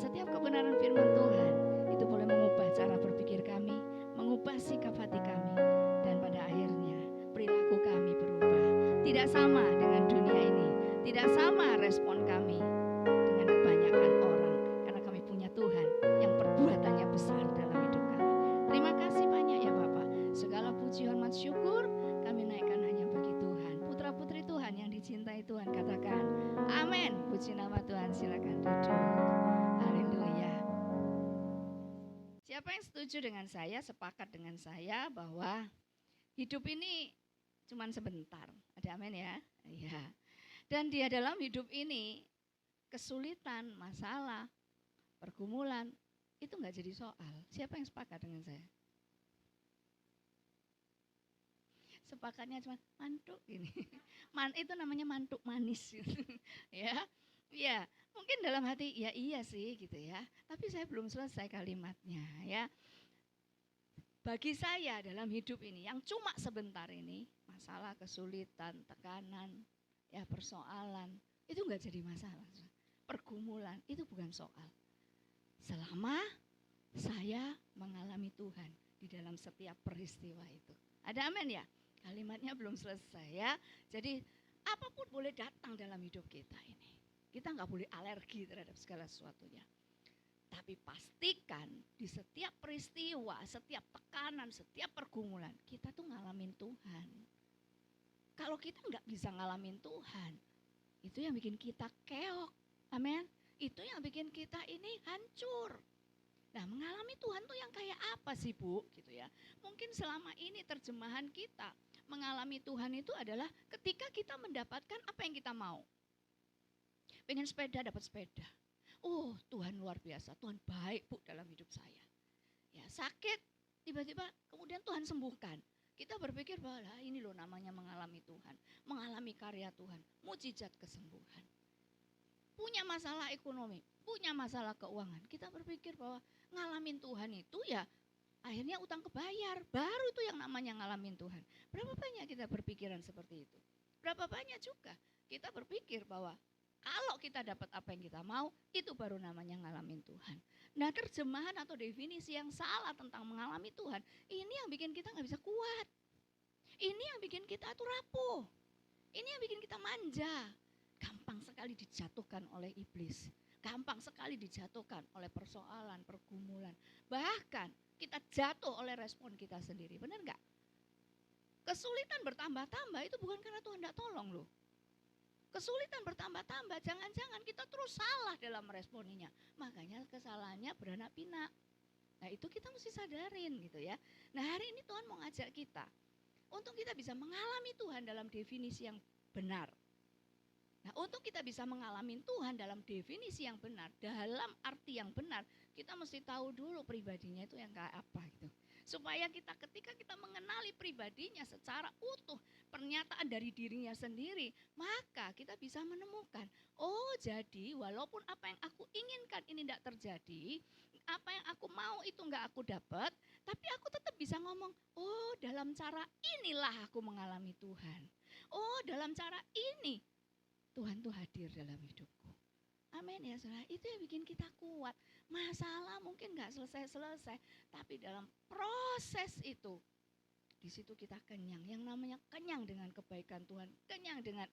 setiap kebenaran firman Tuhan itu boleh mengubah cara berpikir kami, mengubah sikap hati kami, dan pada akhirnya perilaku kami berubah. Tidak sama dengan dunia ini, tidak sama respon kami dengan kebanyakan orang, karena kami punya Tuhan yang perbuatannya besar dalam hidup kami. Terima kasih banyak ya Bapak. Segala puji, hormat, syukur kami naikkan hanya bagi Tuhan. Putra-putri Tuhan yang dicintai Tuhan katakan amin. Puji nama Tuhan, silakan duduk. Haleluya. Siapa yang setuju dengan saya, sepakat dengan saya bahwa hidup ini cuma sebentar. Ada amin ya? Iya. Dan dia dalam hidup ini kesulitan, masalah, pergumulan itu enggak jadi soal. Siapa yang sepakat dengan saya? Sepakatnya cuma mantuk ini. Itu namanya mantuk manis ya. Ya, mungkin dalam hati ya iya sih gitu ya. Tapi saya belum selesai kalimatnya ya. Bagi saya dalam hidup ini yang cuma sebentar ini, masalah, kesulitan, tekanan, ya persoalan, itu enggak jadi masalah. Pergumulan itu bukan soal. Selama saya mengalami Tuhan di dalam setiap peristiwa itu. Ada amin ya? Kalimatnya belum selesai ya. Jadi apapun boleh datang dalam hidup kita ini. Kita nggak boleh alergi terhadap segala sesuatunya. Tapi pastikan di setiap peristiwa, setiap tekanan, setiap pergumulan, kita tuh ngalamin Tuhan. Kalau kita nggak bisa ngalamin Tuhan, itu yang bikin kita keok. Amin. Itu yang bikin kita ini hancur. Nah, mengalami Tuhan tuh yang kayak apa sih Bu? Gitu ya. Mungkin selama ini terjemahan kita mengalami Tuhan itu adalah ketika kita mendapatkan apa yang kita mau. Pengen sepeda, dapat sepeda. Oh, Tuhan luar biasa, Tuhan baik Bu dalam hidup saya. Ya, sakit, tiba-tiba kemudian Tuhan sembuhkan. Kita berpikir bahwa ini loh namanya mengalami Tuhan, mengalami karya Tuhan, mujizat kesembuhan. Punya masalah ekonomi, punya masalah keuangan. Kita berpikir bahwa ngalamin Tuhan itu ya akhirnya utang kebayar. Baru itu yang namanya ngalamin Tuhan. Berapa banyak kita berpikiran seperti itu? Berapa banyak juga kita berpikir bahwa kalau kita dapat apa yang kita mau, itu baru namanya ngalamin Tuhan. Nah, terjemahan atau definisi yang salah tentang mengalami Tuhan, ini yang bikin kita gak bisa kuat. Ini yang bikin kita tuh rapuh. Ini yang bikin kita manja. Gampang sekali dijatuhkan oleh iblis. Gampang sekali dijatuhkan oleh persoalan, pergumulan. Bahkan kita jatuh oleh respon kita sendiri. Benar gak? Kesulitan bertambah-tambah itu bukan karena Tuhan gak tolong loh. Kesulitan bertambah-tambah, jangan-jangan kita terus salah dalam meresponinya. Makanya kesalahannya beranak pinak. Nah itu kita mesti sadarin gitu ya. Nah hari ini Tuhan mau ngajak kita untuk kita bisa mengalami Tuhan dalam definisi yang benar. Nah untuk kita bisa mengalami Tuhan dalam definisi yang benar, dalam arti yang benar, kita mesti tahu dulu pribadinya itu yang kayak apa gitu. Supaya kita ketika kita mengenali pribadinya secara utuh, pernyataan dari dirinya sendiri, maka kita bisa menemukan, oh jadi walaupun apa yang aku inginkan ini tidak terjadi, apa yang aku mau itu enggak aku dapat, tapi aku tetap bisa ngomong, oh dalam cara inilah aku mengalami Tuhan. Oh dalam cara ini Tuhan tuh hadir dalam hidupku. Amin ya saudara, itu yang bikin kita kuat. Masalah mungkin gak selesai-selesai, tapi dalam proses itu, di situ kita kenyang. Yang namanya kenyang dengan kebaikan Tuhan, kenyang dengan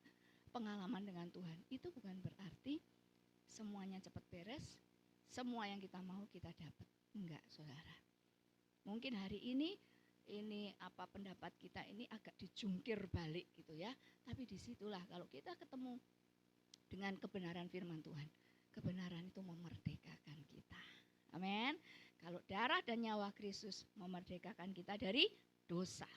pengalaman dengan Tuhan. Itu bukan berarti semuanya cepat beres, semua yang kita mau kita dapat. Enggak saudara. Mungkin hari ini apa pendapat kita ini agak dijungkir balik gitu ya. Tapi disitulah kalau kita ketemu dengan kebenaran firman Tuhan, kebenaran itu memerdekakan kita. Amin. Kalau darah dan nyawa Kristus memerdekakan kita dari dosa,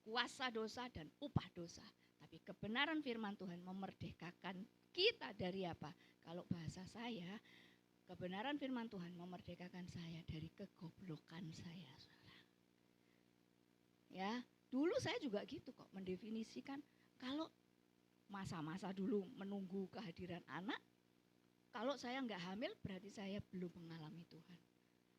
kuasa dosa dan upah dosa. Tapi kebenaran firman Tuhan memerdekakan kita dari apa? Kalau bahasa saya, kebenaran firman Tuhan memerdekakan saya dari kegoblokan saya. Ya, dulu saya juga gitu kok mendefinisikan kalau masa-masa dulu menunggu kehadiran anak, kalau saya enggak hamil berarti saya belum mengalami Tuhan.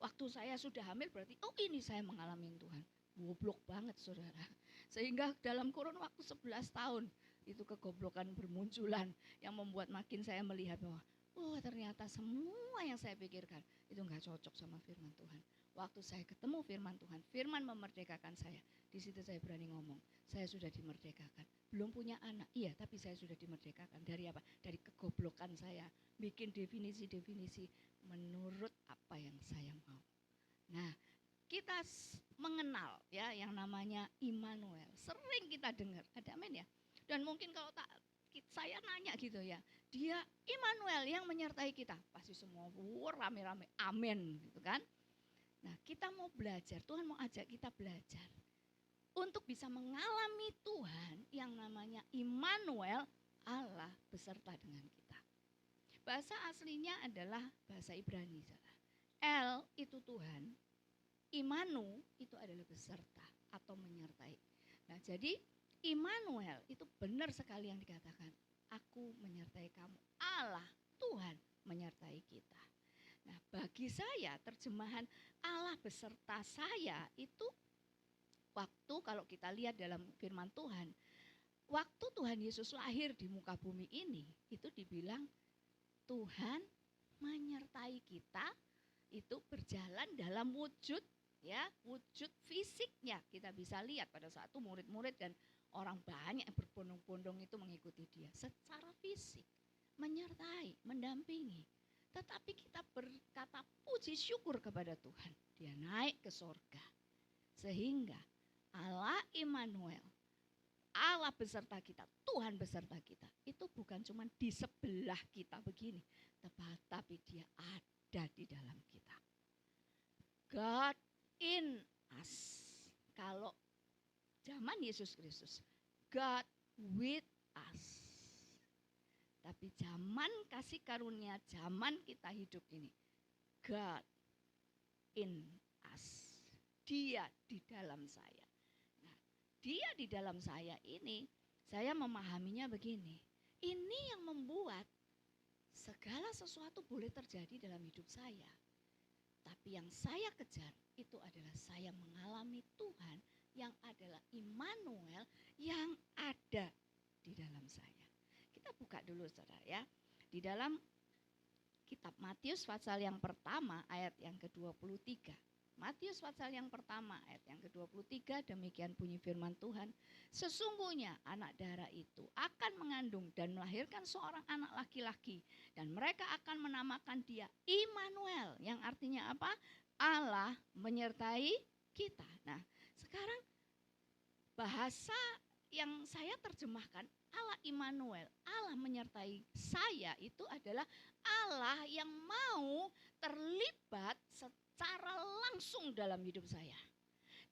Waktu saya sudah hamil berarti oh ini saya mengalami Tuhan. Goblok banget saudara. Sehingga dalam kurun waktu 11 tahun itu kegoblokan bermunculan yang membuat makin saya melihat bahwa Oh ternyata semua yang saya pikirkan itu nggak cocok sama firman Tuhan. Waktu saya ketemu firman Tuhan, firman memerdekakan saya. Di situ saya berani ngomong, saya sudah dimerdekakan. Belum punya anak, iya tapi saya sudah dimerdekakan. Dari apa? Dari kegoblokan saya. Bikin definisi-definisi menurut apa yang saya mau. Nah, kita mengenal ya yang namanya Immanuel. Sering kita dengar, ada amin ya. Dan mungkin kalau tak saya nanya gitu ya, dia Immanuel yang menyertai kita. Pasti semua rame-rame amin gitu kan. Nah, kita mau belajar, Tuhan mau ajak kita belajar untuk bisa mengalami Tuhan yang namanya Immanuel, Allah beserta dengan kita. Bahasa aslinya adalah bahasa Ibrani. El itu Tuhan, Imanu itu adalah beserta atau menyertai. Nah, jadi Immanuel itu benar sekali yang dikatakan. Aku menyertai kamu. Allah, Tuhan menyertai kita. Nah, bagi saya terjemahan Allah beserta saya itu waktu kalau kita lihat dalam firman Tuhan, waktu Tuhan Yesus lahir di muka bumi ini, itu dibilang Tuhan menyertai kita itu berjalan dalam wujud ya, wujud fisiknya. Kita bisa lihat pada saat itu murid-murid dan orang banyak yang berbondong-bondong itu mengikuti dia secara fisik, menyertai, mendampingi. Tetapi kita berkata puji syukur kepada Tuhan, dia naik ke sorga. Sehingga Allah Immanuel, Allah beserta kita, Tuhan beserta kita, itu bukan cuma di sebelah kita begini, tapi dia ada di dalam kita. God in us. Kalau zaman Yesus Kristus, God with us. Tapi zaman kasih karunia, zaman kita hidup ini, God in us. Dia di dalam saya. Nah, dia di dalam saya ini, saya memahaminya begini. Ini yang membuat segala sesuatu boleh terjadi dalam hidup saya. Tapi yang saya kejar itu adalah saya mengalami Tuhan yang adalah Immanuel yang ada di dalam saya. Kita buka dulu saudara ya. Di dalam kitab Matius pasal yang pertama ayat yang ke-23. Matius pasal yang pertama ayat yang ke-23, demikian bunyi firman Tuhan. Sesungguhnya anak darah itu akan mengandung dan melahirkan seorang anak laki-laki. Dan mereka akan menamakan dia Immanuel, yang artinya apa? Allah menyertai kita. Nah, sekarang bahasa yang saya terjemahkan Allah Immanuel, Allah menyertai saya itu adalah Allah yang mau terlibat secara langsung dalam hidup saya.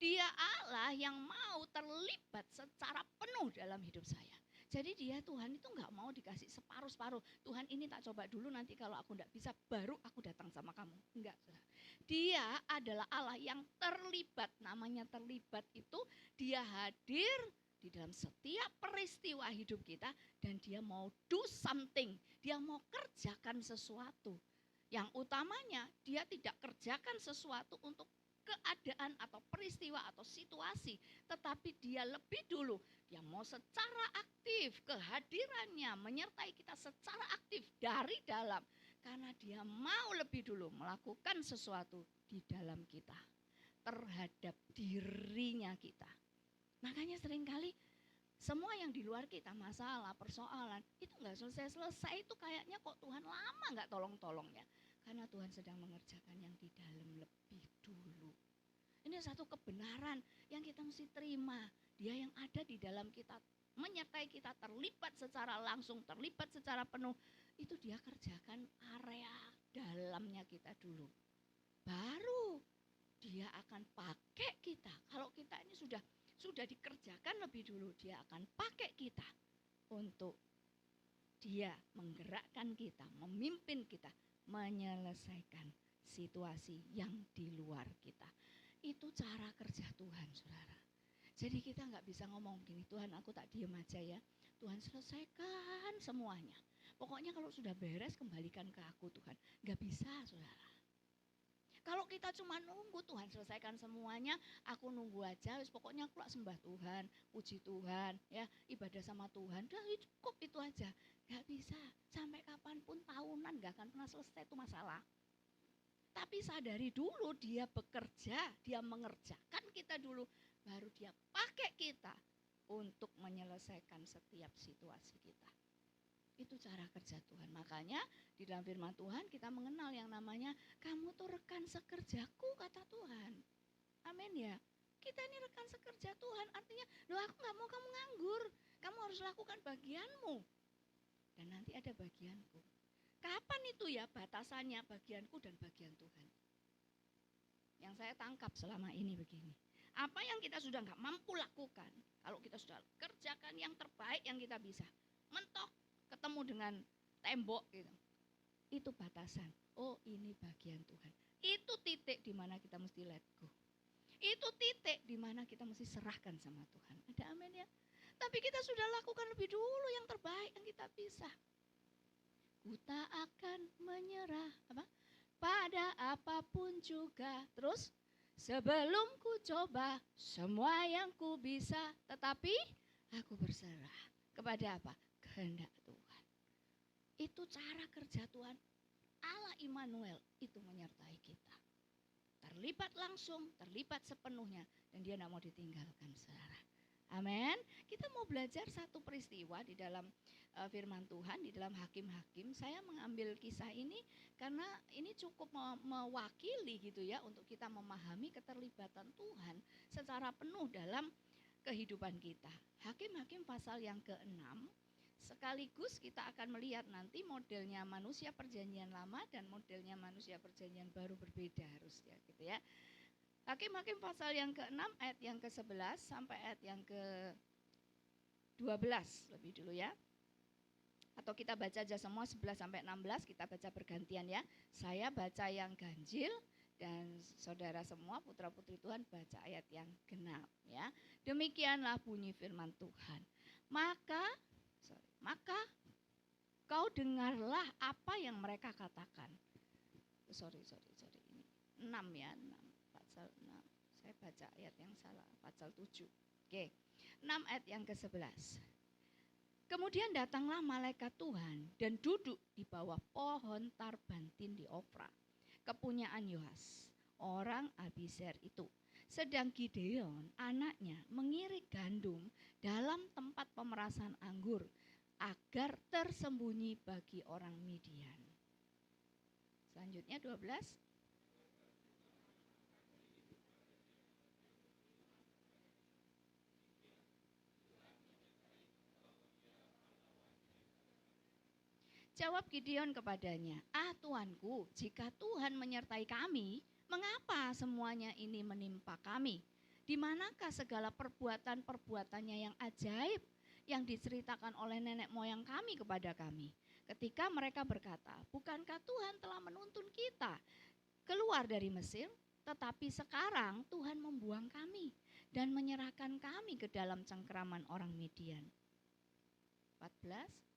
Dia Allah yang mau terlibat secara penuh dalam hidup saya. Jadi dia Tuhan itu gak mau dikasih separuh-separuh. Tuhan ini tak coba dulu, nanti kalau aku gak bisa baru aku datang sama kamu. Enggak. Dia adalah Allah yang terlibat. Namanya terlibat itu dia hadir di dalam setiap peristiwa hidup kita. Dan dia mau do something. Dia mau kerjakan sesuatu. Yang utamanya dia tidak kerjakan sesuatu untuk keadaan atau peristiwa atau situasi, tetapi dia lebih dulu, dia mau secara aktif, kehadirannya menyertai kita secara aktif dari dalam, karena dia mau lebih dulu melakukan sesuatu di dalam kita, terhadap dirinya kita. Makanya seringkali semua yang di luar kita, masalah, persoalan, itu gak selesai-selesai, itu kayaknya kok Tuhan lama gak tolong-tolong ya. Karena Tuhan sedang mengerjakan yang di dalam lebih dulu. Ini satu kebenaran yang kita mesti terima. Dia yang ada di dalam kita, menyertai kita, terlibat secara langsung, terlibat secara penuh. Itu dia kerjakan area dalamnya kita dulu. Baru dia akan pakai kita. Kalau kita ini sudah dikerjakan lebih dulu, dia akan pakai kita untuk dia menggerakkan kita, memimpin kita, menyelesaikan situasi yang di luar kita. Itu cara kerja Tuhan, saudara. Jadi kita gak bisa ngomong gini, Tuhan aku tak diem aja ya. Tuhan selesaikan semuanya. Pokoknya kalau sudah beres kembalikan ke aku Tuhan. Gak bisa, saudara. Kalau kita cuma nunggu Tuhan selesaikan semuanya, aku nunggu aja, pokoknya aku sembah Tuhan, puji Tuhan, ya ibadah sama Tuhan, udah cukup itu aja. Gak bisa, sampai kapanpun tahunan gak akan pernah selesai itu masalah. Tapi sadari dulu dia bekerja, dia mengerjakan kita dulu, baru dia pakai kita untuk menyelesaikan setiap situasi kita. Itu cara kerja Tuhan. Makanya di dalam firman Tuhan kita mengenal yang namanya kamu tuh rekan sekerjaku, kata Tuhan. Amin ya. Kita ini rekan sekerja Tuhan. Artinya, loh aku gak mau kamu nganggur. Kamu harus lakukan bagianmu. Dan nanti ada bagianku. Kapan itu ya batasannya bagianku dan bagian Tuhan? Yang saya tangkap selama ini begini. Apa yang kita sudah gak mampu lakukan, kalau kita sudah kerjakan yang terbaik yang kita bisa, mentok ketemu dengan tembok gitu. Itu batasan. Oh, ini bagian Tuhan. Itu titik di mana kita mesti let go. Itu titik di mana kita mesti serahkan sama Tuhan. Ada amin ya? Tapi kita sudah lakukan lebih dulu yang terbaik yang kita bisa. Ku tak akan menyerah pada apapun juga. Terus sebelum ku coba semua yang ku bisa, tetapi aku berserah kepada apa? Kehendak Tuhan. Itu cara kerja Tuhan. Allah Immanuel itu menyertai kita. Terlibat langsung, terlibat sepenuhnya, dan dia tidak mau ditinggalkan, saudara. Amin. Kita mau belajar satu peristiwa di dalam firman Tuhan, di dalam Hakim-Hakim. Saya mengambil kisah ini karena ini cukup mewakili gitu ya, untuk kita memahami keterlibatan Tuhan secara penuh dalam kehidupan kita. Hakim-Hakim pasal yang ke-6. Sekaligus kita akan melihat nanti modelnya manusia perjanjian lama dan modelnya manusia perjanjian baru berbeda harusnya gitu ya. Hakim-Hakim pasal yang ke-6 ayat yang ke-11 sampai ayat yang ke-12 lebih dulu ya. Atau kita baca aja semua 11 sampai 16, kita baca bergantian ya. Saya baca yang ganjil dan saudara semua putra-putri Tuhan baca ayat yang genap ya. Demikianlah bunyi firman Tuhan. Maka kau dengarlah apa yang mereka katakan. Sorry ini 6 ya, 6 pasal 6. Saya baca ayat yang salah, pasal 7. Oke. 6 ayat yang ke-11. Kemudian datanglah malaikat Tuhan dan duduk di bawah pohon tarbantin di Ofra, kepunyaan Yoas, orang Abiezer itu. Sedang Gideon, anaknya, mengirik gandum dalam tempat pemerasan anggur agar tersembunyi bagi orang Midian. Selanjutnya 12. Jawab Gideon kepadanya, Tuanku, jika Tuhan menyertai kami, mengapa semuanya ini menimpa kami? Di manakah segala perbuatan-perbuatannya yang ajaib yang diceritakan oleh nenek moyang kami kepada kami? Ketika mereka berkata, bukankah Tuhan telah menuntun kita keluar dari Mesir? Tetapi sekarang Tuhan membuang kami dan menyerahkan kami ke dalam cengkeraman orang Midian. 14.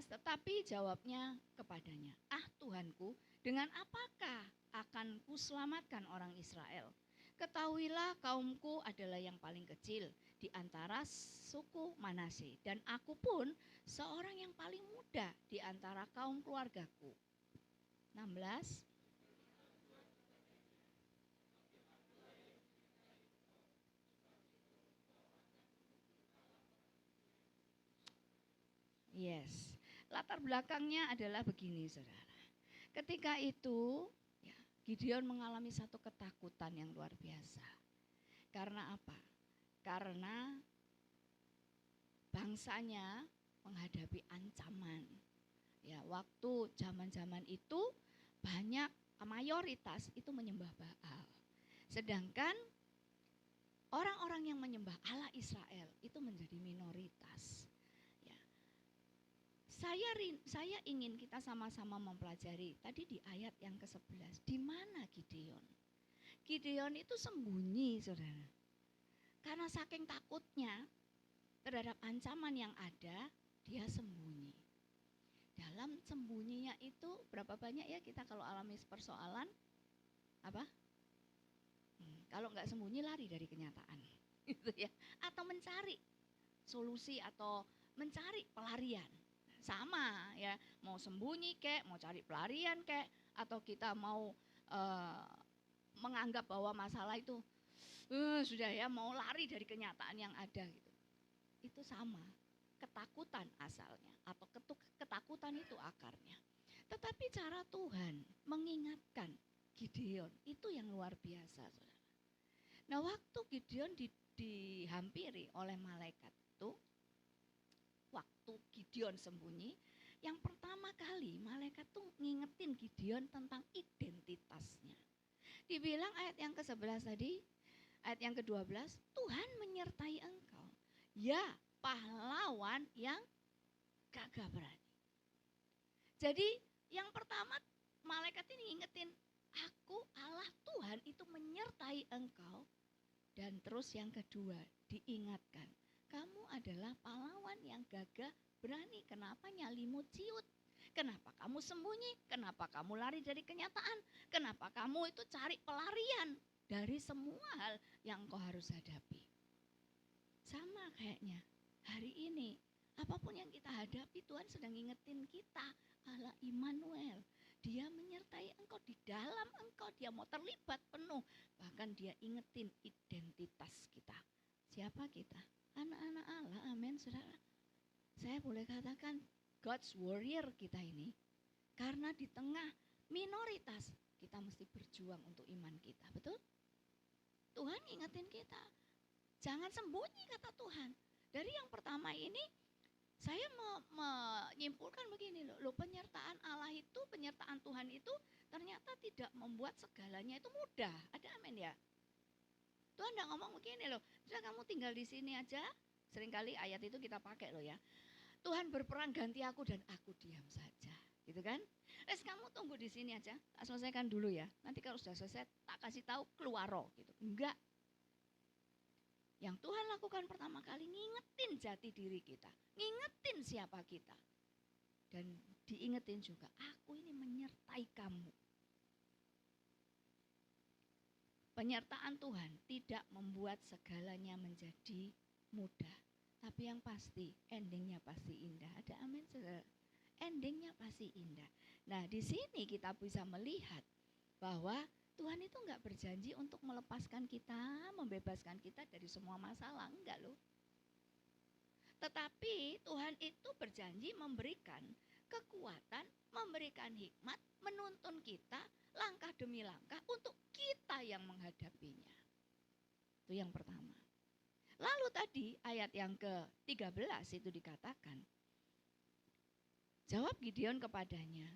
Tetapi jawabnya kepadanya, Tuhanku, dengan apakah akan kuselamatkan orang Israel? Ketahuilah kaumku adalah yang paling kecil di antara suku Manase, dan aku pun seorang yang paling muda di antara kaum keluargaku. 16. Yes, latar belakangnya adalah begini saudara. Ketika itu ya, Gideon mengalami satu ketakutan yang luar biasa. Karena apa? Karena bangsanya menghadapi ancaman. Ya, waktu zaman-zaman itu banyak mayoritas itu menyembah Baal. Sedangkan orang-orang yang menyembah Allah Israel itu menjadi minoritas. Saya ingin kita sama-sama mempelajari tadi di ayat yang ke-11. Di mana Gideon? Gideon itu sembunyi, saudara. Karena saking takutnya terhadap ancaman yang ada, dia sembunyi. dalam sembunyinya itu berapa banyak ya kita kalau alami persoalan apa? Kalau nggak sembunyi lari dari kenyataan, gitu ya. Atau mencari solusi atau mencari pelarian. Sama ya, mau sembunyi kek, mau cari pelarian kek, atau kita mau menganggap bahwa masalah itu sudah ya mau lari dari kenyataan yang ada gitu. Itu sama, ketakutan asalnya atau ketakutan itu akarnya. Tetapi cara Tuhan mengingatkan Gideon itu yang luar biasa, saudara. Nah, waktu Gideon dihampiri oleh malaikat itu, waktu Gideon sembunyi, yang pertama kali malaikat tuh ngingetin Gideon tentang identitasnya. Dibilang ayat yang ke-11 tadi, ayat yang ke-12, Tuhan menyertai engkau. Ya, pahlawan yang gagah berani. Jadi yang pertama malaikat ini ngingetin, aku Allah Tuhan itu menyertai engkau. Dan terus yang kedua diingatkan, kamu adalah pahlawan yang gagah berani. Kenapa nyalimu ciut? Kenapa kamu sembunyi? Kenapa kamu lari dari kenyataan? Kenapa kamu itu cari pelarian dari semua hal yang kau harus hadapi? Sama kayaknya hari ini, apapun yang kita hadapi, Tuhan sedang ngingetin kita, Allah Immanuel. Dia menyertai engkau, di dalam engkau dia mau terlibat penuh. Bahkan dia ingetin identitas kita. Siapa kita? Anak-anak Allah, amin saudara. Saya boleh katakan God's warrior kita ini. Karena di tengah minoritas, kita mesti berjuang untuk iman kita, betul? Tuhan ingetin kita, jangan sembunyi kata Tuhan. Dari yang pertama ini, saya menyimpulkan begini loh, penyertaan Allah itu, penyertaan Tuhan itu ternyata tidak membuat segalanya itu mudah. Ada amin ya? Tuhan tidak ngomong begini loh, sudah kamu tinggal di sini aja. Seringkali ayat itu kita pakai loh ya. Tuhan berperang ganti aku dan aku diam saja, gitu kan? Kamu tunggu di sini aja, tak selesaikan dulu ya. Nanti kalau sudah selesai tak kasih tahu keluar roh gitu. Enggak. Yang Tuhan lakukan pertama kali ngingetin jati diri kita, ngingetin siapa kita. Dan diingetin juga, aku ini menyertai kamu. Penyertaan Tuhan tidak membuat segalanya menjadi mudah. Tapi yang pasti, endingnya pasti indah. Ada amin saudara? Endingnya pasti indah. Nah di sini kita bisa melihat bahwa Tuhan itu enggak berjanji untuk melepaskan kita, membebaskan kita dari semua masalah, enggak loh. Tetapi Tuhan itu berjanji memberikan kekuatan, memberikan hikmat, menuntun kita langkah demi langkah untuk kita yang menghadapinya. Itu yang pertama. Lalu tadi ayat yang ke-13 itu dikatakan, jawab Gideon kepadanya,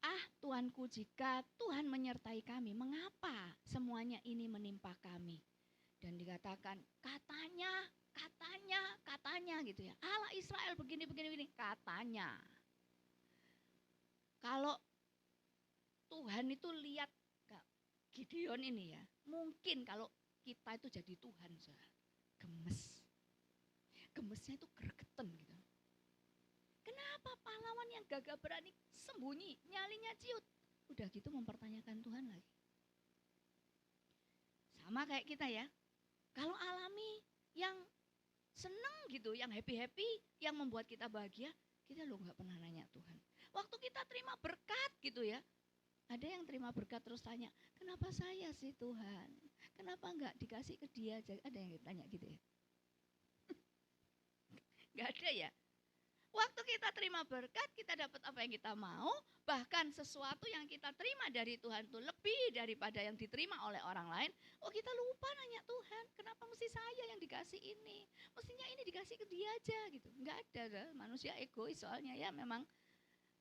ah Tuanku, jika Tuhan menyertai kami, mengapa semuanya ini menimpa kami? Dan dikatakan, katanya gitu ya. Allah Israel begini, katanya. Kalau Tuhan itu lihat Gideon ini ya, mungkin kalau kita itu jadi Tuhan, gemes. Gemesnya itu gregetan gitu. Kenapa pahlawan yang gagah berani sembunyi, nyalinya ciut? Udah gitu mempertanyakan Tuhan lagi. Sama kayak kita ya. Kalau alami yang seneng gitu, yang happy-happy, yang membuat kita bahagia, kita loh gak pernah nanya Tuhan. Waktu kita terima berkat gitu ya, ada yang terima berkat terus tanya, kenapa saya sih Tuhan? Kenapa enggak dikasih ke dia aja? Ada yang tanya gitu ya? Enggak ada ya? Waktu kita terima berkat, kita dapat apa yang kita mau, bahkan sesuatu yang kita terima dari Tuhan itu lebih daripada yang diterima oleh orang lain. Oh kita lupa nanya Tuhan, kenapa mesti saya yang dikasih ini? Mestinya ini dikasih ke dia aja gitu. Enggak ada, manusia egois soalnya ya memang.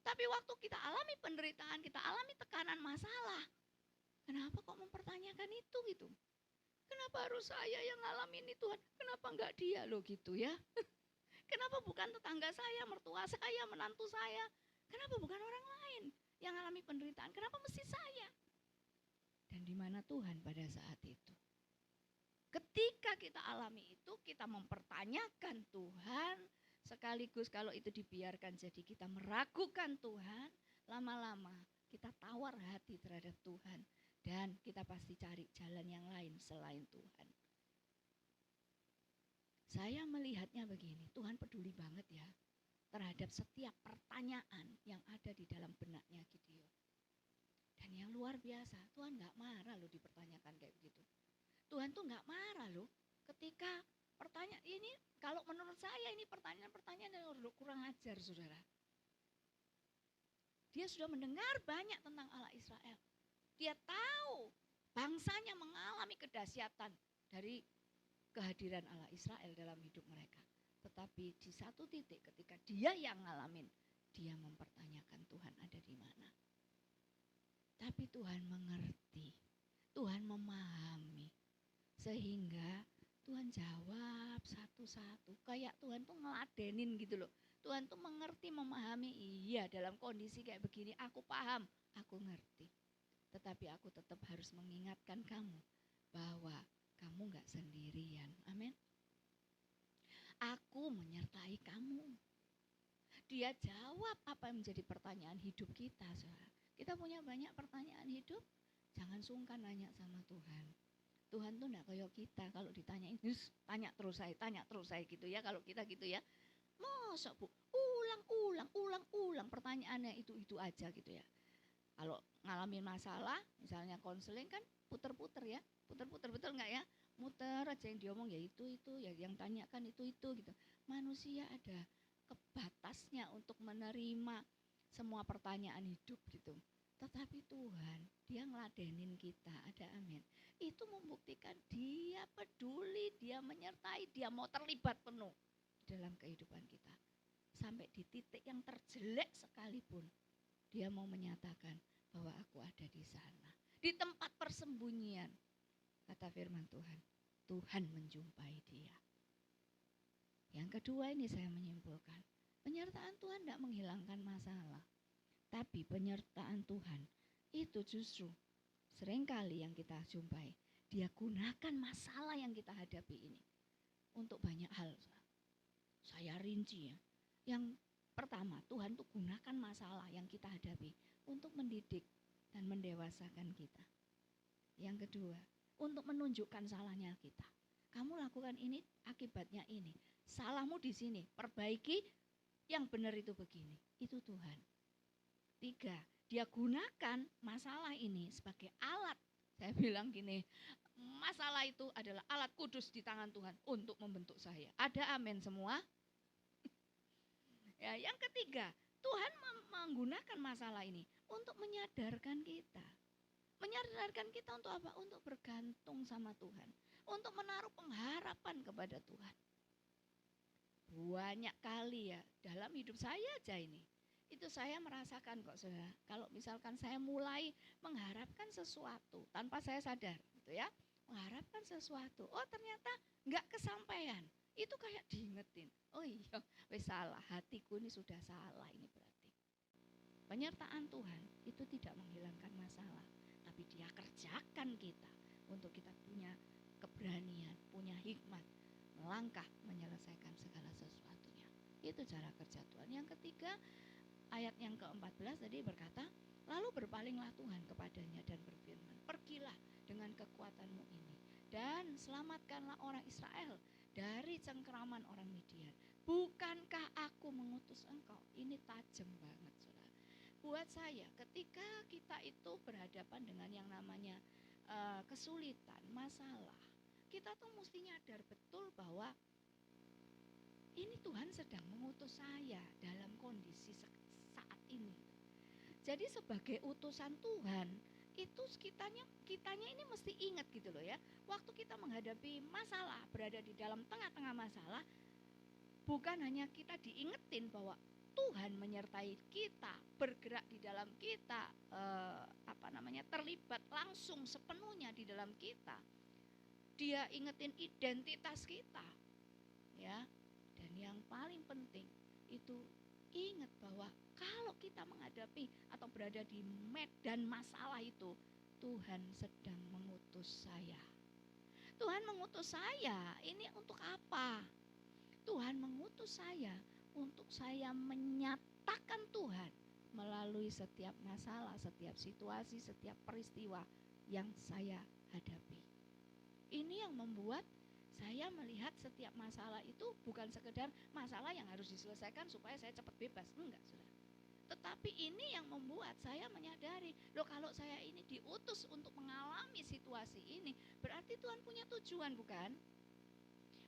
Tapi waktu kita alami penderitaan, kita alami tekanan masalah, kenapa kok mempertanyakan itu gitu? Kenapa harus saya yang ngalamin ini Tuhan? Kenapa enggak dia loh gitu ya? Kenapa bukan tetangga saya, mertua saya, menantu saya? Kenapa bukan orang lain yang alami penderitaan? Kenapa mesti saya? Dan di mana Tuhan pada saat itu? Ketika kita alami itu, kita mempertanyakan Tuhan, Sekaligus kalau itu dibiarkan jadi kita meragukan Tuhan, lama-lama kita tawar hati terhadap Tuhan. Dan kita pasti cari jalan yang lain selain Tuhan. Saya melihatnya begini, Tuhan peduli banget ya terhadap setiap pertanyaan yang ada di dalam benaknya Gideon. Dan yang luar biasa, Tuhan gak marah loh dipertanyakan kayak begitu. Tuhan tuh gak marah loh ketika pertanyaan ini, kalau menurut saya ini pertanyaan-pertanyaan yang kurang ajar, saudara. Dia sudah mendengar banyak tentang Allah Israel. Dia tahu bangsanya mengalami kedahsyatan dari kehadiran Allah Israel dalam hidup mereka. Tetapi di satu titik ketika dia yang ngalamin, dia mempertanyakan Tuhan ada di mana. Tapi Tuhan mengerti, Tuhan memahami. Sehingga Tuhan jawab satu-satu. Kayak Tuhan tuh ngeladenin gitu loh. Tuhan tuh mengerti, memahami, iya dalam kondisi kayak begini aku paham, aku ngerti. Tetapi aku tetap harus mengingatkan kamu bahwa kamu gak sendirian. Amin. Aku menyertai kamu. Dia jawab apa yang menjadi pertanyaan hidup kita. Saudara. Kita punya banyak pertanyaan hidup, jangan sungkan nanya sama Tuhan. Tuhan tuh gak kayak kita, kalau ditanyain, tanya terus saya gitu ya. Kalau kita gitu ya, masa Bu, ulang pertanyaannya itu aja gitu ya. Kalau ngalamin masalah, misalnya konseling kan puter-puter ya, puter-puter betul nggak ya? Muter aja yang diomong ya itu ya, yang tanyakan itu gitu. Manusia ada kebatasnya untuk menerima semua pertanyaan hidup gitu. Tetapi Tuhan, dia ngeladenin kita, ada amin. Itu membuktikan dia peduli, dia menyertai, dia mau terlibat penuh dalam kehidupan kita. Sampai di titik yang terjelek sekalipun, dia mau menyatakan bahwa aku ada di sana. Di tempat persembunyian, kata firman Tuhan, Tuhan menjumpai dia. Yang kedua ini saya menyimpulkan, penyertaan Tuhan tidak menghilangkan masalah. Tapi penyertaan Tuhan itu justru seringkali yang kita jumpai, dia gunakan masalah yang kita hadapi ini untuk banyak hal. Saya rinci ya. Yang pertama, Tuhan tuh gunakan masalah yang kita hadapi untuk mendidik dan mendewasakan kita. Yang kedua, untuk menunjukkan salahnya kita. Kamu lakukan ini, akibatnya ini. Salahmu di sini, perbaiki, yang benar itu begini. Itu Tuhan. Tiga, dia gunakan masalah ini sebagai alat. Saya bilang gini, masalah itu adalah alat kudus di tangan Tuhan untuk membentuk saya. Ada amin semua? Ya, yang ketiga, Tuhan menggunakan masalah ini untuk menyadarkan kita. Menyadarkan kita untuk apa? Untuk bergantung sama Tuhan. Untuk menaruh pengharapan kepada Tuhan. Banyak kali ya, dalam hidup saya aja ini. Itu saya merasakan kok saudara. Kalau misalkan saya mulai mengharapkan sesuatu tanpa saya sadar gitu ya. Mengharapkan sesuatu, oh ternyata gak kesampaian. Itu kayak diingetin, oh iya wes salah, hatiku ini sudah salah ini berarti. Penyertaan Tuhan itu tidak menghilangkan masalah, tapi dia kerjakan kita untuk kita punya keberanian, punya hikmat, melangkah menyelesaikan segala sesuatunya. Itu cara kerja Tuhan. Yang ketiga, ayat yang ke-14 tadi berkata, lalu berpalinglah Tuhan kepadanya dan berfirman, pergilah dengan kekuatanmu ini dan selamatkanlah orang Israel dari cengkeraman orang Midian. Bukankah aku mengutus engkau? Ini tajam banget saudara. Buat saya ketika kita itu berhadapan dengan yang namanya kesulitan, masalah, kita tuh mesti nyadar betul bahwa ini Tuhan sedang mengutus saya dalam kondisi saat ini. Jadi sebagai utusan Tuhan, itu kitanya ini mesti ingat gitu loh ya. Waktu kita menghadapi masalah, berada di dalam tengah-tengah masalah, bukan hanya kita diingetin bahwa Tuhan menyertai kita, bergerak di dalam kita, terlibat langsung sepenuhnya di dalam kita. Dia ingetin identitas kita, ya. Dan yang paling penting itu ingat bahwa kalau kita menghadapi atau berada di medan masalah itu, Tuhan sedang mengutus saya. Tuhan mengutus saya, ini untuk apa? Tuhan mengutus saya untuk saya menyatakan Tuhan melalui setiap masalah, setiap situasi, setiap peristiwa yang saya hadapi. Ini yang membuat saya melihat setiap masalah itu bukan sekedar masalah yang harus diselesaikan supaya saya cepat bebas. Enggak, saudara. Tetapi ini yang membuat saya menyadari, loh kalau saya ini diutus untuk mengalami situasi ini, berarti Tuhan punya tujuan, bukan?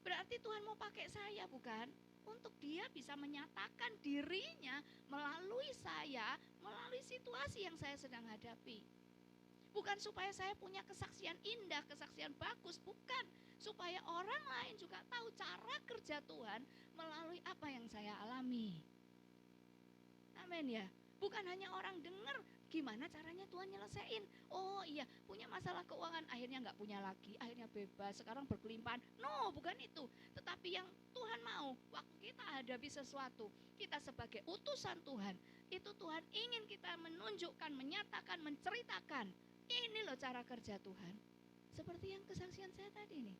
Berarti Tuhan mau pakai saya, bukan? Untuk dia bisa menyatakan dirinya melalui saya, melalui situasi yang saya sedang hadapi. Bukan supaya saya punya kesaksian indah, kesaksian bagus, bukan. Supaya orang lain juga tahu cara kerja Tuhan melalui apa yang saya alami. Amin ya. Bukan hanya orang dengar gimana caranya Tuhan nyelesain. Oh iya, punya masalah keuangan, akhirnya nggak punya lagi, akhirnya bebas, sekarang berkelimpahan. No, bukan itu. Tetapi yang Tuhan mau, waktu kita hadapi sesuatu, kita sebagai utusan Tuhan, itu Tuhan ingin kita menunjukkan, menyatakan, menceritakan. Ini loh cara kerja Tuhan. Seperti yang kesaksian saya tadi nih.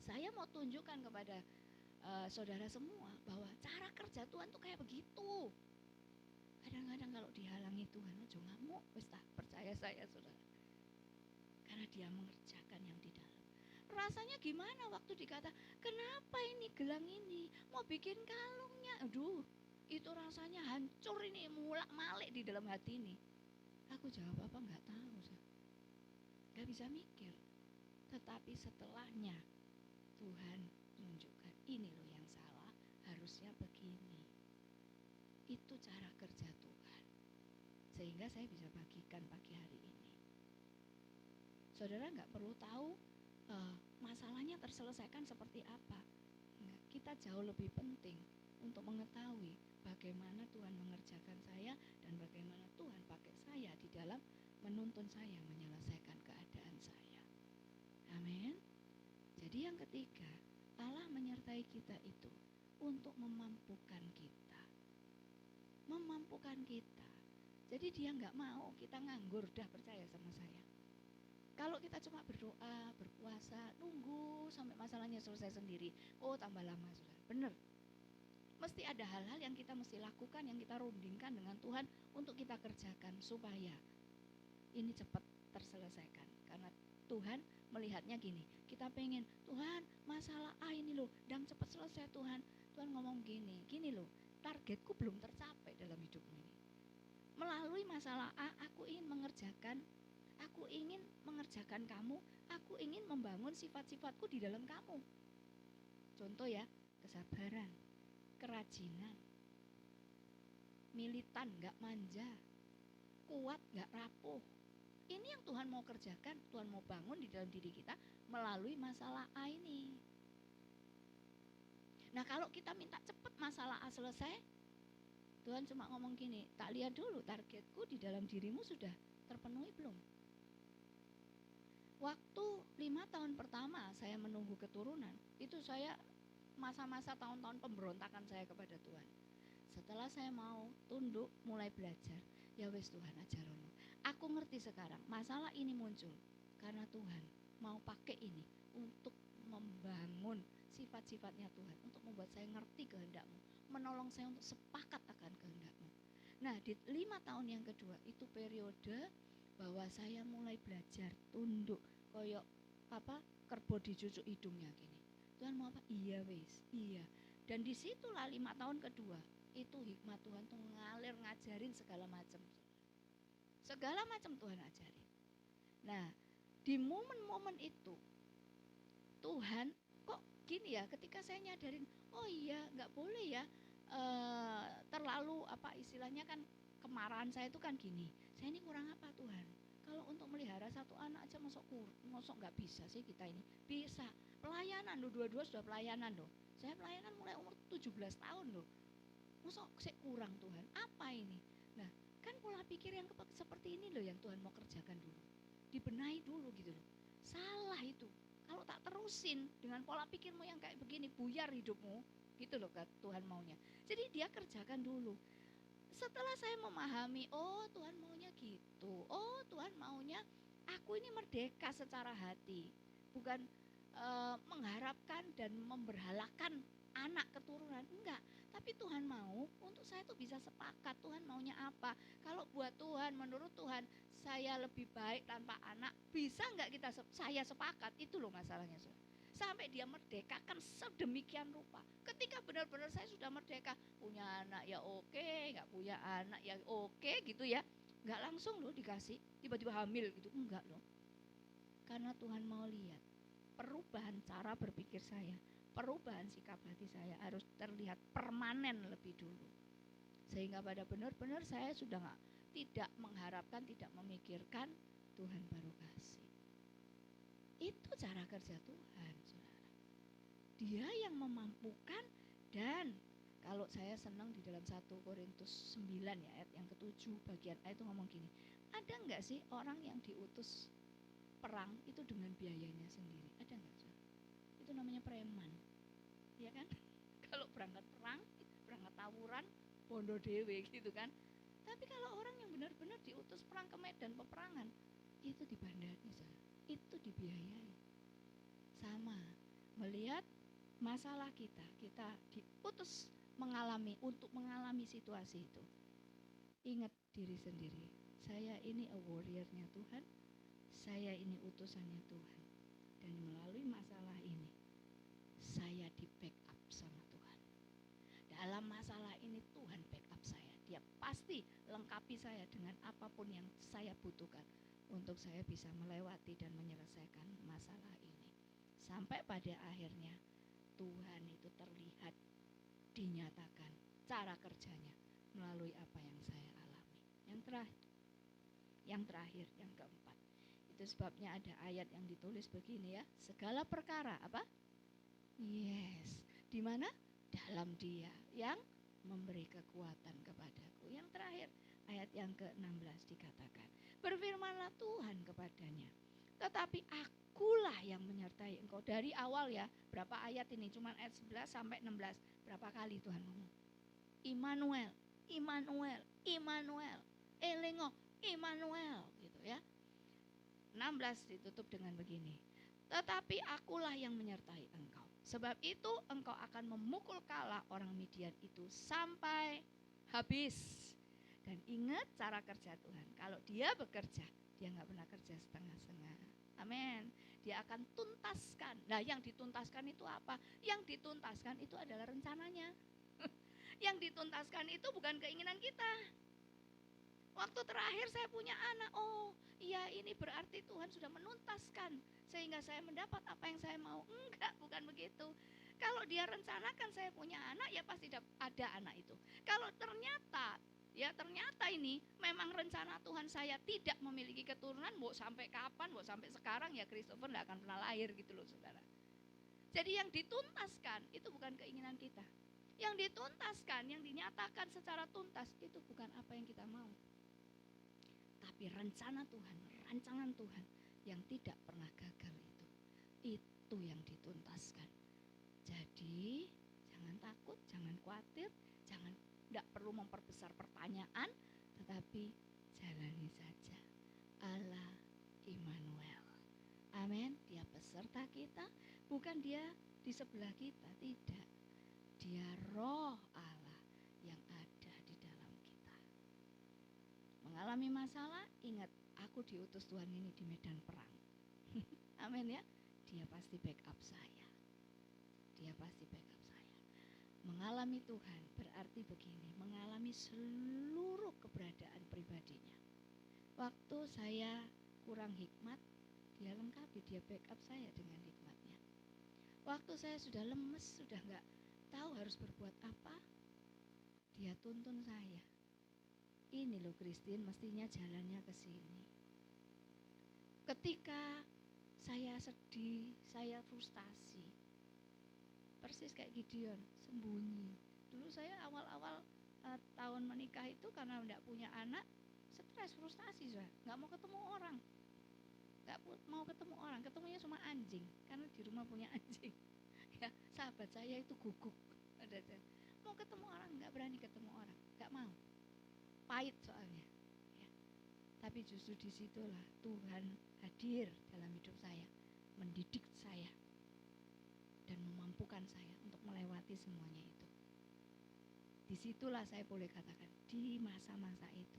Saya mau tunjukkan kepada saudara semua bahwa cara kerja Tuhan tuh kayak begitu. Kadang-kadang kalau dihalangi Tuhan, aja ngamuk, wis tah, percaya saya saudara. Karena dia mengerjakan yang di dalam. Rasanya gimana waktu dikata, kenapa ini gelang ini, mau bikin kalungnya, aduh, itu rasanya hancur ini, mulak-malik di dalam hati ini. Aku jawab apa nggak tahu, nggak bisa mikir. Tetapi setelahnya Tuhan menunjukkan ini loh yang salah, harusnya begini. Itu cara kerja Tuhan. Sehingga saya bisa bagikan pagi hari ini. Saudara nggak perlu tahu masalahnya terselesaikan seperti apa. Enggak, kita jauh lebih penting untuk mengetahui bagaimana Tuhan mengerjakan saya dan bagaimana Tuhan pakai saya di dalam menuntun saya menyelesaikan keadaan saya. Amin. Jadi yang ketiga, Allah menyertai kita itu untuk memampukan kita. Memampukan kita. Jadi dia nggak mau kita nganggur, dah percaya sama saya. Kalau kita cuma berdoa, berpuasa, nunggu sampai masalahnya selesai sendiri, oh tambah lama sudah. Benar. Mesti ada hal-hal yang kita mesti lakukan, yang kita rundingkan dengan Tuhan untuk kita kerjakan supaya ini cepat terselesaikan. Karena Tuhan melihatnya gini, kita pengen, Tuhan masalah A ini loh, dan cepat selesai Tuhan. Tuhan ngomong gini loh, targetku belum tercapai dalam hidupmu ini. Melalui masalah A, aku ingin mengerjakan kamu, aku ingin membangun sifat-sifatku di dalam kamu. Contoh ya, kesabaran, kerajinan, militan, gak manja, kuat, gak rapuh. Ini yang Tuhan mau kerjakan, Tuhan mau bangun di dalam diri kita melalui masalah A ini. Nah kalau kita minta cepat masalah A selesai, Tuhan cuma ngomong gini, tak lihat dulu targetku di dalam dirimu sudah terpenuhi belum. Waktu 5 tahun pertama saya menunggu keturunan, itu saya masa-masa tahun-tahun pemberontakan saya kepada Tuhan. Setelah saya mau tunduk, mulai belajar, ya wes Tuhan ajarono. Aku ngerti sekarang, masalah ini muncul karena Tuhan mau pakai ini untuk membangun sifat-sifatnya Tuhan, untuk membuat saya ngerti kehendak-Mu, menolong saya untuk sepakat akan kehendak-Mu. Nah di 5 tahun yang kedua itu periode bahwa saya mulai belajar tunduk, koyok kerbau dicucuk hidungnya gini. Tuhan mau apa? Iya wes, iya. Dan disitulah 5 tahun kedua itu hikmat Tuhan tuh ngalir ngajarin segala macam. Segala macam Tuhan ajarin. Nah, di momen-momen itu Tuhan kok gini ya, ketika saya nyadarin, oh iya nggak boleh ya terlalu istilahnya kan kemarahan saya itu kan gini, saya ini kurang apa Tuhan? Kalau untuk melihara satu anak aja mosok nggak bisa sih kita ini? Bisa. Pelayanan loh, dua-dua sudah pelayanan loh. Saya pelayanan mulai umur 17 tahun loh. Mosok saya kurang Tuhan, apa ini? Nah, kan pola pikir yang seperti ini loh yang Tuhan mau kerjakan dulu. Dibenahi dulu gitu loh. Salah itu. Kalau tak terusin dengan pola pikirmu yang kayak begini, buyar hidupmu. Gitu loh Tuhan maunya. Jadi dia kerjakan dulu. Setelah saya memahami, oh Tuhan maunya gitu. Oh Tuhan maunya aku ini merdeka secara hati. Bukan mengharapkan dan memberhalakan anak keturunan. Enggak. Tapi Tuhan mau untuk saya tuh bisa sepakat Tuhan maunya apa. Kalau buat Tuhan, menurut Tuhan saya lebih baik tanpa anak, bisa nggak saya sepakat? Itu loh masalahnya, saudara. Sampai dia merdekakan sedemikian rupa. Ketika benar-benar saya sudah merdeka, punya anak ya oke, nggak punya anak ya oke gitu ya. Nggak langsung loh dikasih, tiba-tiba hamil gitu, enggak loh. Karena Tuhan mau lihat perubahan cara berpikir saya, perubahan sikap hati saya harus terlihat permanen lebih dulu. Sehingga pada benar-benar saya sudah tidak mengharapkan, tidak memikirkan, Tuhan baru kasih. Itu cara kerja Tuhan, saudara. Dia yang memampukan. Dan kalau saya senang di dalam 1 Korintus 9 ya, ayat yang ke-7 bagian A itu ngomong gini, ada enggak sih orang yang diutus perang itu dengan biayanya sendiri? Ada enggak, saudara? Itu namanya preman, ya kan? Kalau berangkat perang, berangkat tawuran, bondo dewe gitu kan. Tapi kalau orang yang benar-benar diutus perang ke medan peperangan, itu dibandani, saudara. Itu dibiayai. Sama, melihat masalah kita diutus untuk mengalami situasi itu. Ingat diri sendiri, saya ini a warrior-nya Tuhan, saya ini utusannya Tuhan. Dan melalui masalah ini, saya di backup sama Tuhan. Dalam masalah ini Tuhan backup saya. Dia pasti lengkapi saya dengan apapun yang saya butuhkan untuk saya bisa melewati dan menyelesaikan masalah ini. Sampai pada akhirnya Tuhan itu terlihat, dinyatakan cara kerjanya melalui apa yang saya alami. Yang terakhir, yang keempat. Itu sebabnya ada ayat yang ditulis begini ya, segala perkara apa? Yes, di mana? Dalam Dia yang memberi kekuatan kepadaku. Yang terakhir, ayat yang ke-16 dikatakan, berfirmanlah Tuhan kepadanya, tetapi akulah yang menyertai engkau. Dari awal ya, berapa ayat ini? Cuma ayat 11 sampai 16. Berapa kali Tuhan ngomong? Immanuel, Immanuel, Immanuel, Elengo, Immanuel gitu ya. 16 ditutup dengan begini, tetapi akulah yang menyertai engkau. Sebab itu engkau akan memukul kalah orang Midian itu sampai habis. Dan ingat cara kerja Tuhan. Kalau Dia bekerja, Dia gak pernah kerja setengah-setengah. Amin. Dia akan tuntaskan. Nah, yang dituntaskan itu apa? Yang dituntaskan itu adalah rencananya. Yang dituntaskan itu bukan keinginan kita. Waktu terakhir saya punya anak, oh iya ini berarti Tuhan sudah menuntaskan sehingga saya mendapat apa yang saya mau. Enggak, bukan begitu. Kalau Dia rencanakan saya punya anak, ya pasti ada anak itu. Kalau ternyata ini memang rencana Tuhan saya tidak memiliki keturunan, mau sampai kapan, mau sampai sekarang, ya Christopher tidak akan pernah lahir gitu loh, saudara. Jadi yang dituntaskan itu bukan keinginan kita. Yang dituntaskan, yang dinyatakan secara tuntas itu bukan apa yang kita mau, tapi rencana Tuhan, rancangan Tuhan yang tidak pernah gagal itu yang dituntaskan. Jadi jangan takut, jangan khawatir, tidak perlu memperbesar pertanyaan, tetapi jalani saja. Allah Immanuel, amin. Dia peserta kita, bukan Dia di sebelah kita, tidak. Dia Roh Allah yang ada di dalam kita. Mengalami masalah, ingat, aku diutus Tuhan ini di medan perang. Amin ya. Dia pasti backup saya. Dia pasti backup saya. Mengalami Tuhan berarti begini, mengalami seluruh keberadaan pribadinya. Waktu saya kurang hikmat, Dia lengkapi, Dia backup saya dengan hikmatnya. Waktu saya sudah lemes, sudah gak tahu harus berbuat apa, Dia tuntun saya. Ini loh Christine, mestinya jalannya ke sini. Ketika saya sedih, saya frustasi, persis kayak Gideon, sembunyi. Dulu saya awal-awal tahun menikah itu karena tidak punya anak, stres, frustasi, nggak mau ketemu orang, ketemunya cuma anjing, karena di rumah punya anjing. Ya, sahabat saya itu guguk, mau ketemu orang, nggak berani ketemu orang, nggak mau, pahit soalnya. Ya. Tapi justru disitulah Tuhan hadir dalam hidup saya, mendidik saya dan memampukan saya untuk melewati semuanya itu. Disitulah saya boleh katakan, di masa-masa itu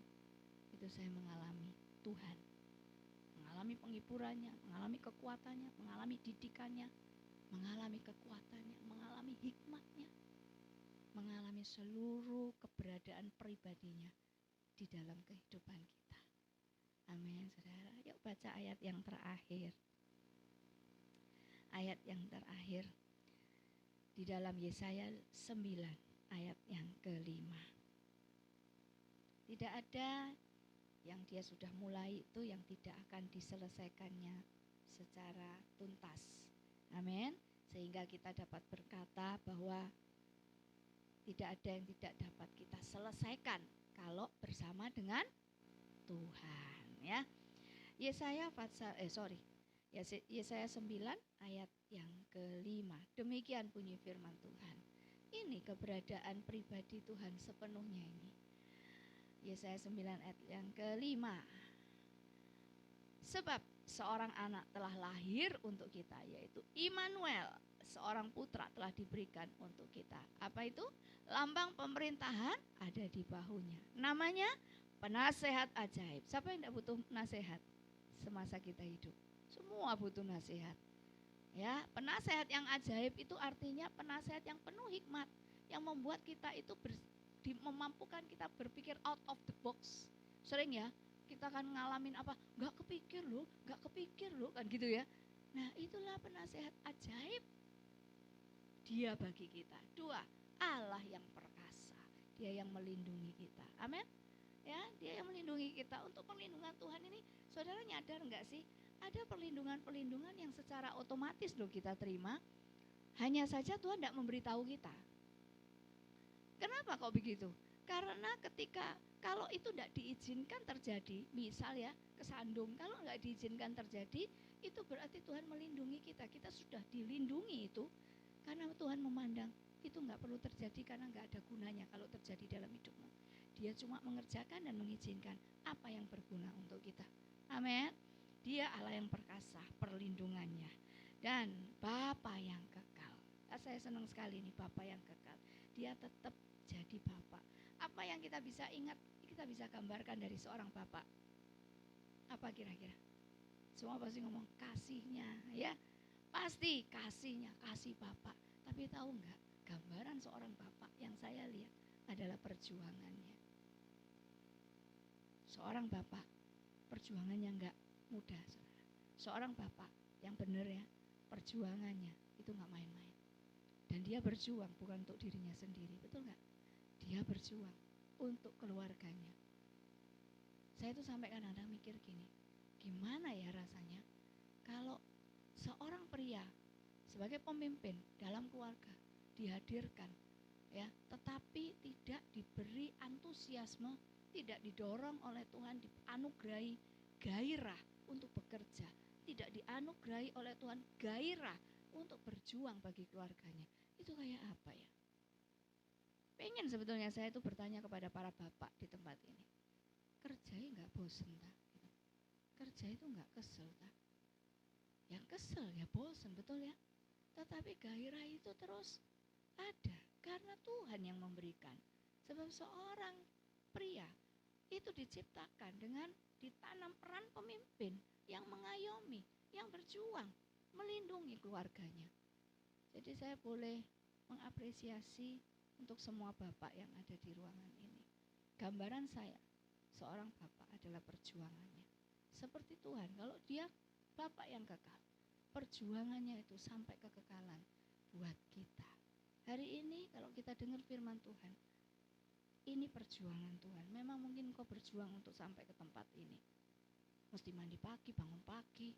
saya mengalami Tuhan, mengalami penghiburannya, mengalami kekuatannya, mengalami didikannya, mengalami kekuatannya, mengalami hikmatnya, mengalami seluruh keberadaan pribadinya di dalam kehidupan kita. Amin, saudara. Yuk baca ayat yang terakhir. Ayat yang terakhir di dalam Yesaya 9 ayat yang ke-5. Tidak ada yang dia sudah mulai itu yang tidak akan diselesaikannya secara tuntas. Amin. Sehingga kita dapat berkata bahwa tidak ada yang tidak dapat kita selesaikan kalau bersama dengan Tuhan, ya. Yesaya 9 ayat yang ke-5. Demikian bunyi firman Tuhan. Ini keberadaan pribadi Tuhan sepenuhnya ini. Yesaya 9 ayat yang ke-5. Sebab seorang anak telah lahir untuk kita, yaitu Immanuel, seorang putra telah diberikan untuk kita. Apa itu? Lambang pemerintahan ada di bahunya. Namanya penasehat ajaib. Siapa yang tidak butuh nasihat semasa kita hidup? Semua butuh nasihat. Ya, penasehat yang ajaib itu artinya penasehat yang penuh hikmat, yang membuat kita itu memampukan kita berpikir out of the box. Sering ya, kita akan ngalamin apa? Gak kepikir loh, kan gitu ya. Nah, itulah penasehat ajaib dia bagi kita. 2, Allah yang perkasa, dia yang melindungi kita. Amin. Ya, dia yang melindungi kita. Untuk perlindungan Tuhan ini, saudara nyadar enggak sih? Ada perlindungan-perlindungan yang secara otomatis loh kita terima. Hanya saja Tuhan tidak memberitahu kita. Kenapa kok begitu? Karena kalau itu tidak diizinkan terjadi, misal ya kesandung, kalau nggak diizinkan terjadi, itu berarti Tuhan melindungi kita. Kita sudah dilindungi itu, karena Tuhan memandang itu nggak perlu terjadi karena nggak ada gunanya kalau terjadi dalam hidupmu. Dia cuma mengerjakan dan mengizinkan apa yang berguna untuk kita. Amin. Dia Allah yang perkasa, perlindungannya, dan Bapa yang kekal. Saya senang sekali nih, Bapa yang kekal. Dia tetap jadi Bapa. Apa yang kita bisa ingat, kita bisa gambarkan dari seorang Bapa? Apa kira-kira? Semua pasti ngomong kasihnya, ya. Pasti kasihnya, kasih Bapa. Tapi tahu enggak, gambaran seorang Bapa yang saya lihat adalah perjuangannya. Seorang Bapa, perjuangannya enggak mudah, saudara. Seorang Bapak yang benar ya, perjuangannya itu enggak main-main. Dan dia berjuang bukan untuk dirinya sendiri, betul enggak? Dia berjuang untuk keluarganya. Saya tuh sampai kadang-kadang mikir gini, gimana ya rasanya kalau seorang pria sebagai pemimpin dalam keluarga dihadirkan, ya, tetapi tidak diberi antusiasme, tidak didorong oleh Tuhan, dianugerahi gairah untuk bekerja, tidak dianugerahi oleh Tuhan gairah untuk berjuang bagi keluarganya. Itu kayak apa ya? Pengen sebetulnya saya itu bertanya kepada para bapak di tempat ini. Kerjanya enggak bosen tak? Kerja itu enggak kesel tak? Yang kesel ya bosen, betul ya? Tetapi gairah itu terus ada karena Tuhan yang memberikan. Sebab seorang pria itu diciptakan dengan ditanam peran pemimpin yang mengayomi, yang berjuang, melindungi keluarganya. Jadi saya boleh mengapresiasi untuk semua bapak yang ada di ruangan ini. Gambaran saya, seorang bapak adalah perjuangannya. Seperti Tuhan, kalau dia bapak yang kekal, perjuangannya itu sampai kekekalan buat kita. Hari ini kalau kita dengar firman Tuhan, ini perjuangan Tuhan. Memang mungkin engkau berjuang untuk sampai ke tempat ini. Mesti mandi pagi, bangun pagi,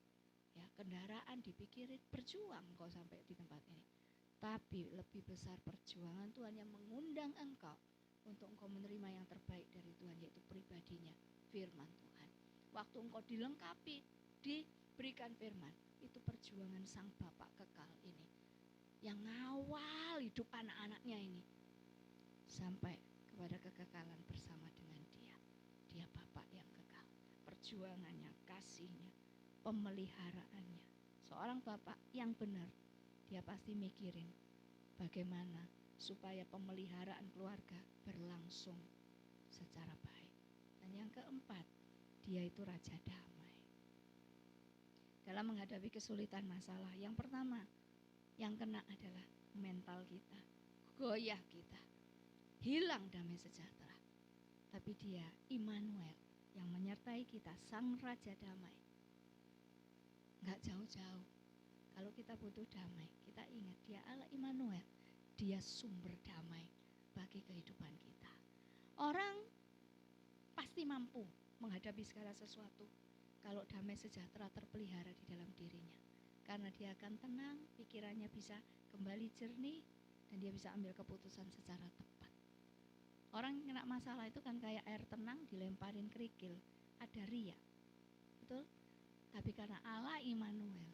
ya, kendaraan dipikirin, berjuang engkau sampai di tempat ini. Tapi lebih besar perjuangan Tuhan yang mengundang engkau untuk engkau menerima yang terbaik dari Tuhan, yaitu pribadinya, firman Tuhan. Waktu engkau dilengkapi, diberikan firman, itu perjuangan sang Bapak kekal ini, yang ngawal hidup anak-anaknya ini sampai kepada kekekalan bersama dengan dia. Dia Bapak yang kekal. Perjuangannya, kasihnya, pemeliharaannya. Seorang Bapak yang benar, dia pasti mikirin bagaimana supaya pemeliharaan keluarga berlangsung secara baik. Dan yang keempat, dia itu raja damai. Dalam menghadapi kesulitan masalah, yang pertama yang kena adalah mental kita, goyah kita, hilang damai sejahtera. Tapi dia Immanuel yang menyertai kita, sang raja damai. Gak jauh-jauh. Kalau kita butuh damai, kita ingat dia Allah Immanuel. Dia sumber damai bagi kehidupan kita. Orang pasti mampu menghadapi segala sesuatu kalau damai sejahtera terpelihara di dalam dirinya. Karena dia akan tenang, pikirannya bisa kembali jernih, dan dia bisa ambil keputusan secara tepat. Orang yang kena masalah itu kan kayak air tenang dilemparin kerikil, ada riak. Betul? Tapi karena Allah Immanuel,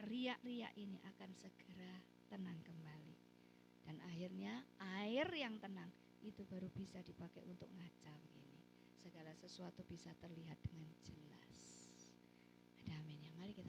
riak-riak ini akan segera tenang kembali. Dan akhirnya air yang tenang itu baru bisa dipakai untuk ngaca begini. Segala sesuatu bisa terlihat dengan jelas. Ada amin ya. Mari kita